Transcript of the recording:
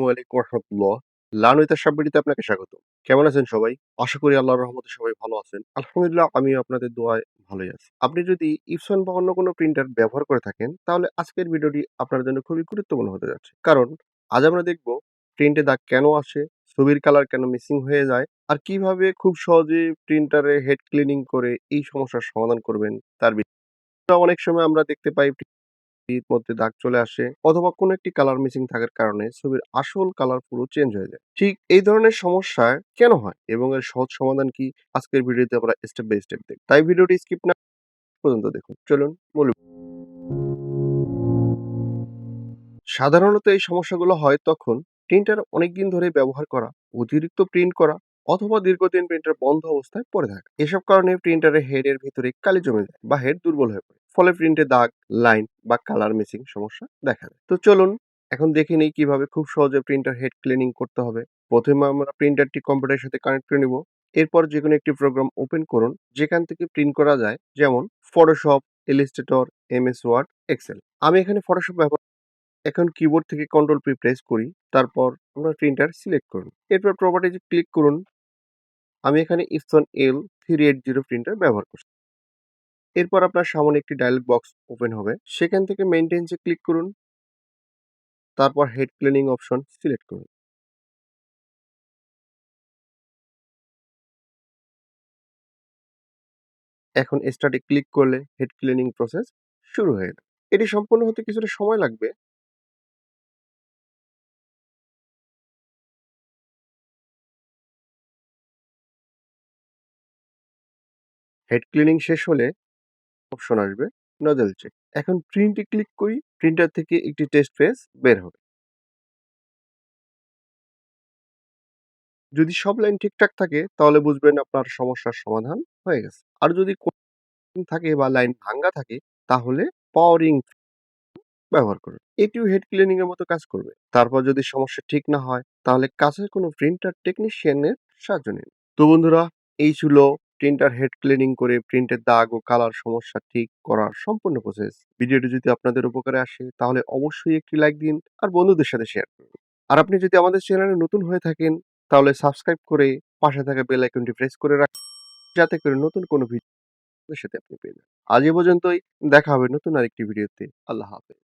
ওয়ালাইকুম রহমতুল্লাহ। Learn with Ashraf বিডিতে আপনাকে স্বাগত। কেমন আছেন সবাই? আশা করি আল্লাহর রহমতে সবাই ভালো আছেন। আলহামদুলিল্লাহ আমিও আপনাদের দোয়ায় ভালোই আছি। আপনি যদি ইপসন বা অন্য কোনো প্রিন্টার ব্যবহার করে থাকেন তাহলে আজকের ভিডিওটি আপনার জন্য খুবই গুরুত্বপূর্ণ হতে যাচ্ছে। কারণ আজ আমরা দেখব প্রিন্টে দাগ কেন আসে, ছবির কালার কেন মিসিং হয়ে যায় আর কিভাবে খুব সহজে প্রিন্টারে হেড ক্লিনিং করে এই সমস্যার সমাধান করবেন তার বিষয়ে। অনেক সময় আমরা দেখতে পাই ছবির মধ্যে দাগ চলে আসে অথবা কোনো একটি কালার মিসিং থাকার কারণে ছবির আসল কালার পুরো চেঞ্জ হয়ে যায়। ঠিক এই ধরনের সমস্যা কেন হয় এবং এর সহজ সমাধান কি আজকের ভিডিওতে আমরা স্টেপ বাই স্টেপ দেখব। তাই ভিডিওটি স্কিপ না পর্যন্ত দেখুন। চলুন মূল সাধারণত এই সমস্যাগুলো হয় তখন প্রিন্টার অনেকদিন ধরে ব্যবহার করা, অতিরিক্ত প্রিন্ট করা অথবা দীর্ঘদিন প্রিন্টার বন্ধ অবস্থায় পড়ে থাকে। এসব কারণে প্রিন্টারের হেডের ভিতরে কালি জমে যায় বা হেড দুর্বল হয়ে পড়ে। ফলে প্রিন্টে দাগ, লাইন বা কালার মিসিং সমস্যা দেখা দেয়। তো চলুন এখন দেখে নিই কিভাবে খুব সহজে প্রিন্টার হেড ক্লিনিং করতে হবে। প্রথমে আমরা প্রিন্টারটি কম্পিউটারের সাথে কানেক্ট করে নিব। এরপর যে কোনো একটি প্রোগ্রাম ওপেন করুন যেখান থেকে প্রিন্ট করা যায়, যেমন Photoshop, Illustrator, MS Word, Excel. আমি এখানে ফটোশপ ব্যবহার। এখন কিবোর্ড থেকে কন্ট্রোল পি প্রেস করি, তারপর আমরা প্রিন্টার সিলেক্ট করুন। এরপর প্রপার্টিজে ক্লিক করুন। আমি এখানে ইপসন L380 প্রিন্টার ব্যবহার করছি। এরপর আপনার সামনে একটি ডায়লগ বক্স ওপেন হবে, সেখান থেকে মেইনটেন্সে ক্লিক করুন, তারপর হেড ক্লিনিং অপশন সিলেক্ট করুন। এখন স্টার্টে ক্লিক করলে হেড ক্লিনিং প্রসেস শুরু হয়ে যাবে। এটি সম্পূর্ণ হতে কিছুটা সময় লাগবে। হেড ক্লিনিং শেষ হলে অপশন আসবে নজল চেক। এখন প্রিন্টে ক্লিক করি, প্রিন্টার থেকে একটি টেস্ট পেজ বের হবে। যদি সব লাইন ঠিকঠাক থাকে তাহলে বুঝবেন আপনার সমস্যার সমাধান হয়ে গেছে। আর যদি কোনো থাকে বা লাইন ভাঙ্গা থাকে তাহলে পাওয়ারিং ব্যবহার করুন। এটিও হেড ক্লিনিং এর মতো কাজ করবে। তারপর যদি সমস্যা ঠিক না হয় তাহলে কাছের কোনো প্রিন্টার টেকনিশিয়ানের সাহায্য নিন। তো বন্ধুরা, এই ছিল প্রিন্টার হেড ক্লিনিং করে প্রিন্টের দাগ ও কালার সমস্যা ঠিক করার সম্পূর্ণ প্রসেস। ভিডিওটি যদি আপনাদের উপকারে আসে তাহলে অবশ্যই একটি লাইক দিন আর বন্ধুদের সাথে শেয়ার করুন। আর আপনি যদি আমাদের চ্যানেলে নতুন হয়ে থাকেন তাহলে সাবস্ক্রাইব করে পাশে থাকা বেল আইকনটি প্রেস করে রাখুন, যাতে করে নতুন কোনো ভিডিও সাথে আপনি পেয়ে যান। আজ এ পর্যন্তই, দেখা হবে নতুন আরেকটি ভিডিওতে। আল্লাহ হাফেজ।